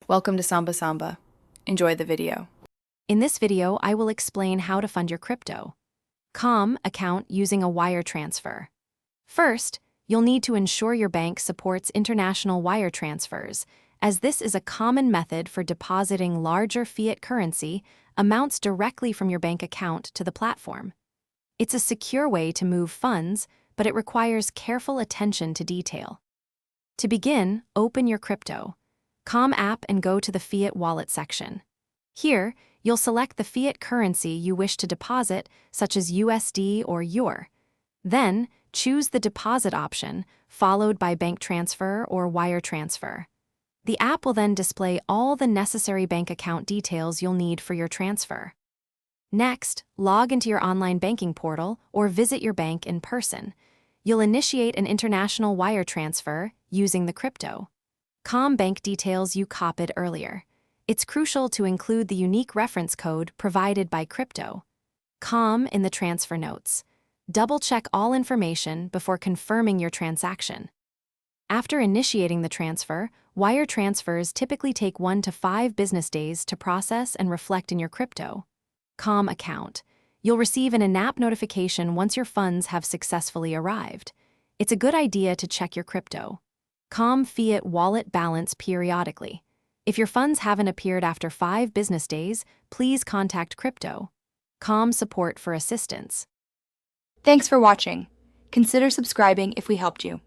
Welcome to Samba Samba. Enjoy the video. In this video, I will explain how to fund your crypto. Calm account using a wire transfer. First, you'll need to ensure your bank supports international wire transfers, as this is a common method for depositing larger fiat currency amounts directly from your bank account to the platform. It's a secure way to move funds, but it requires careful attention to detail. To begin, open your crypto. Calm app and go to the Fiat Wallet section. Here, you'll select the fiat currency you wish to deposit, such as USD or EUR. Then, choose the deposit option, followed by bank transfer or wire transfer. The app will then display all the necessary bank account details you'll need for your transfer. Next, log into your online banking portal or visit your bank in person. You'll initiate an international wire transfer using the crypto. Calm bank details you copied earlier. It's crucial to include the unique reference code provided by crypto. Calm in the transfer notes. Double-check all information before confirming your transaction. After initiating the transfer, wire transfers typically take 1 to 5 business days to process and reflect in your crypto. Calm account. You'll receive an in-app notification once your funds have successfully arrived. It's a good idea to check your crypto. Calm fiat wallet balance periodically. If your funds haven't appeared after 5 business days, please contact crypto. Calm support for assistance. Thanks for watching. Consider subscribing if we helped you.